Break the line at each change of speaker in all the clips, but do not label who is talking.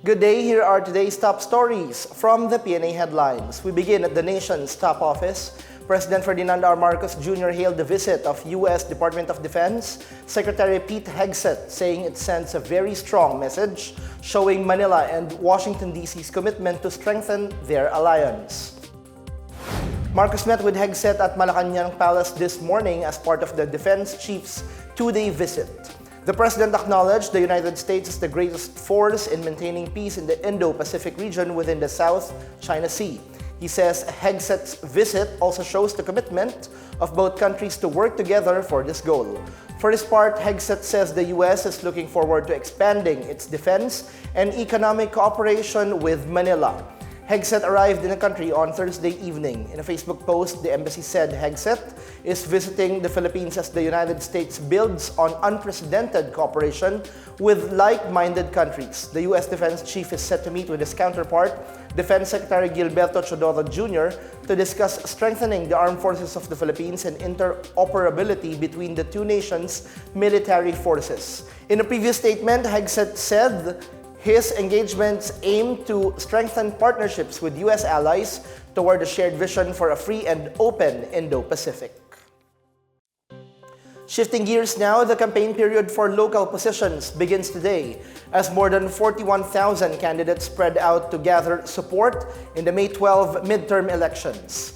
Good day, here are today's top stories from the Pna Headlines. We begin at the nation's top office. President Ferdinand R. Marcos Jr. hailed the visit of U.S. Department of Defense Secretary Pete Hegseth, saying it sends a very strong message showing Manila and Washington, D.C.'s commitment to strengthen their alliance. Marcos met with Hegseth at Malacanang Palace this morning as part of the defense chief's two-day visit. The president acknowledged the United States is the greatest force in maintaining peace in the Indo-Pacific region within the South China Sea. He says Hegseth's visit also shows the commitment of both countries to work together for this goal. For his part, Hegseth says the U.S. is looking forward to expanding its defense and economic cooperation with Manila. Hegseth arrived in the country on Thursday evening. In a Facebook post, the embassy said Hegseth is visiting the Philippines as the United States builds on unprecedented cooperation with like-minded countries. The U.S. Defense Chief is set to meet with his counterpart, Defense Secretary Gilberto Chodoro Jr., to discuss strengthening the armed forces of the Philippines and interoperability between the two nations' military forces. In a previous statement, Hegseth said his engagements aim to strengthen partnerships with U.S. allies toward a shared vision for a free and open Indo-Pacific. Shifting gears now, the campaign period for local positions begins today as more than 41,000 candidates spread out to gather support in the May 12 midterm elections.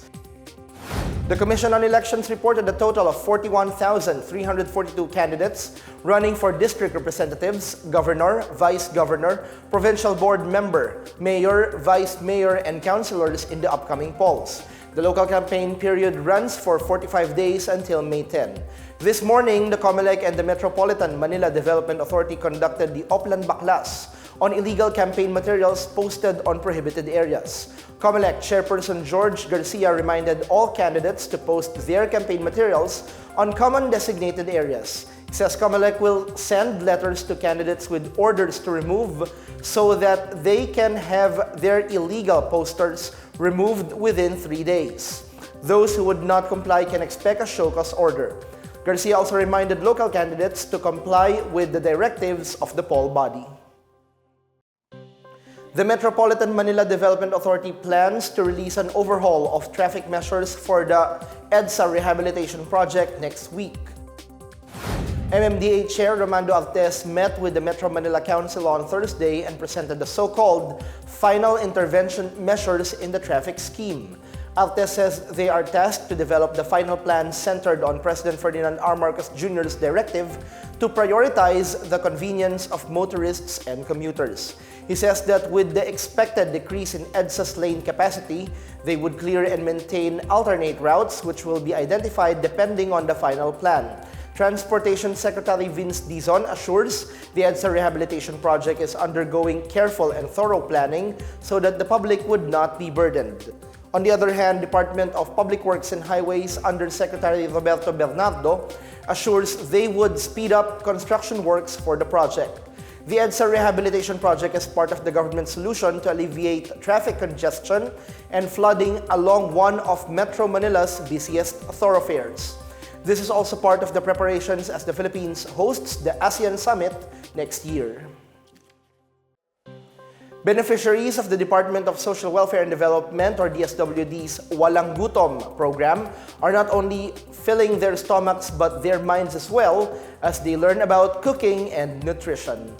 The Commission on Elections reported a total of 41,342 candidates running for district representatives, governor, vice governor, provincial board member, mayor, vice mayor, and councilors in the upcoming polls. The local campaign period runs for 45 days until May 10. This morning, the COMELEC and the Metropolitan Manila Development Authority conducted the Oplan Baklas on illegal campaign materials posted on prohibited areas. COMELEC Chairperson George Garcia reminded all candidates to post their campaign materials on common designated areas. He says COMELEC will send letters to candidates with orders to remove so that they can have their illegal posters removed within 3 days. Those who would not comply can expect a show cause order. Garcia also reminded local candidates to comply with the directives of the poll body. The Metropolitan Manila Development Authority plans to release an overhaul of traffic measures for the EDSA rehabilitation project next week. MMDA Chair Romando Altes met with the Metro Manila Council on Thursday and presented the so-called final intervention measures in the traffic scheme. Altes says they are tasked to develop the final plan centered on President Ferdinand R. Marcos Jr.'s directive to prioritize the convenience of motorists and commuters. He says that with the expected decrease in EDSA's lane capacity, they would clear and maintain alternate routes which will be identified depending on the final plan. Transportation Secretary Vince Dizon assures the EDSA rehabilitation project is undergoing careful and thorough planning so that the public would not be burdened. On the other hand, Department of Public Works and Highways Under Secretary Roberto Bernardo assures they would speed up construction works for the project. The EDSA rehabilitation project is part of the government solution to alleviate traffic congestion and flooding along one of Metro Manila's busiest thoroughfares. This is also part of the preparations as the Philippines hosts the ASEAN Summit next year. Beneficiaries of the Department of Social Welfare and Development or DSWD's Walang Gutom program are not only filling their stomachs but their minds as well as they learn about cooking and nutrition.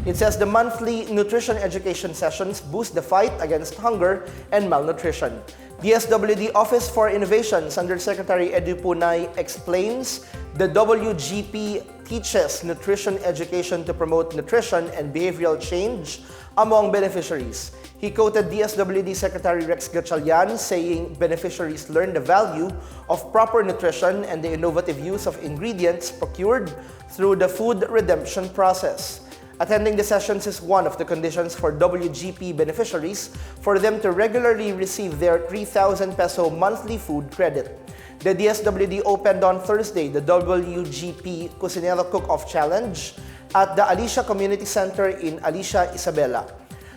It says the monthly nutrition education sessions boost the fight against hunger and malnutrition. DSWD Office for Innovations Under Secretary Edu Punay explains the WGP teaches nutrition education to promote nutrition and behavioral change among beneficiaries. He quoted DSWD Secretary Rex Gatchalian saying beneficiaries learn the value of proper nutrition and the innovative use of ingredients procured through the food redemption process. Attending the sessions is one of the conditions for WGP beneficiaries for them to regularly receive their 3,000 peso monthly food credit. The DSWD opened on Thursday the WGP Cusinero Cook-Off Challenge at the Alicia Community Center in Alicia, Isabela.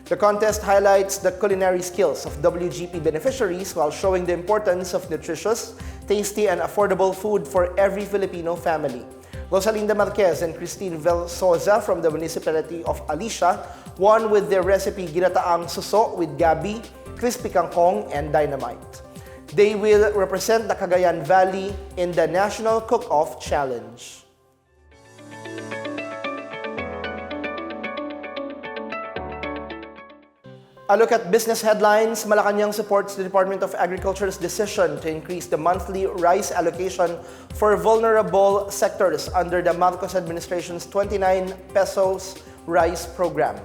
The contest highlights the culinary skills of WGP beneficiaries while showing the importance of nutritious, tasty, and affordable food for every Filipino family. Rosalinda Marquez and Christine Velsoza from the municipality of Alicia one with their recipe ginataang suso with gabi, crispy kangkong, and dynamite. They will represent the Cagayan Valley in the National Cook-Off Challenge. A look at business headlines. Malacanang supports the Department of Agriculture's decision to increase the monthly rice allocation for vulnerable sectors under the Marcos administration's 29 pesos rice program.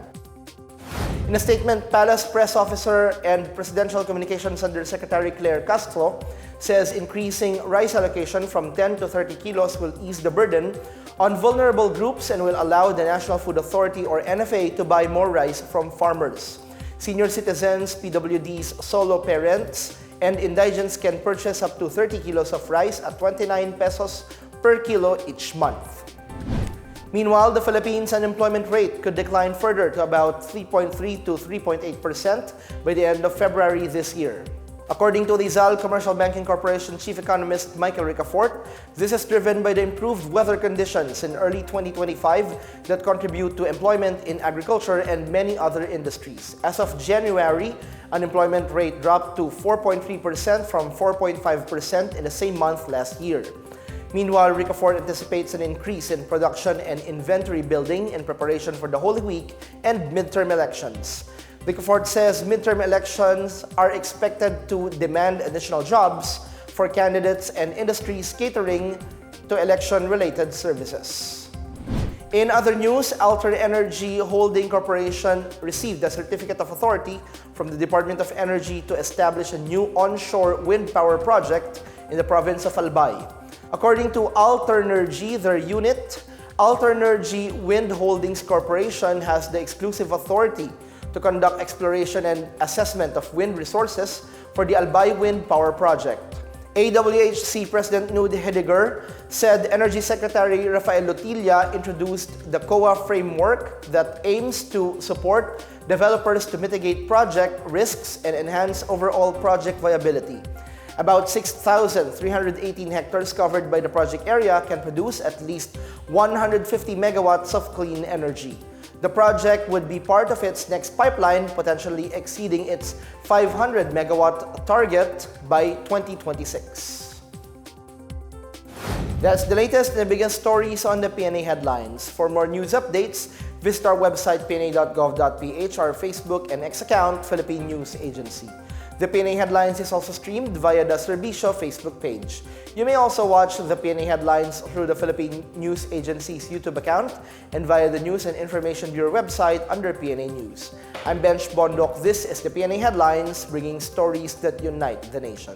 In a statement, Palace Press Officer and Presidential Communications Undersecretary Claire Castro says increasing rice allocation from 10 to 30 kilos will ease the burden on vulnerable groups and will allow the National Food Authority or NFA to buy more rice from farmers. Senior citizens, PWDs, solo parents, and indigents can purchase up to 30 kilos of rice at 29 pesos per kilo each month. Meanwhile, the Philippines' unemployment rate could decline further to about 3.3 to 3.8% by the end of February this year. According to Rizal Commercial Banking Corporation Chief Economist Michael Ricafort, this is driven by the improved weather conditions in early 2025 that contribute to employment in agriculture and many other industries. As of January, unemployment rate dropped to 4.3% from 4.5% in the same month last year. Meanwhile, Ricafort anticipates an increase in production and inventory building in preparation for the Holy Week and midterm elections. Ricafort says midterm elections are expected to demand additional jobs for candidates and industries catering to election-related services. In other news, Alter Energy Holding Corporation received a certificate of authority from the Department of Energy to establish a new onshore wind power project in the province of Albay. According to Alternergy, their unit, Alternergy Wind Holdings Corporation has the exclusive authority to conduct exploration and assessment of wind resources for the Albay Wind Power Project. AWHC President Nude Hedegaard said Energy Secretary Rafael Lutilla introduced the COA framework that aims to support developers to mitigate project risks and enhance overall project viability. About 6,318 hectares covered by the project area can produce at least 150 megawatts of clean energy. The project would be part of its next pipeline, potentially exceeding its 500 megawatt target by 2026. That's the latest and the biggest stories on the PNA headlines. For more news updates, visit our website pna.gov.ph, our Facebook and X account, Philippine News Agency. The PNA Headlines is also streamed via the Servicio Facebook page. You may also watch the PNA Headlines through the Philippine News Agency's YouTube account and via the News and Information Bureau website under PNA News. I'm Bench Bondok. This is the PNA Headlines, bringing stories that unite the nation.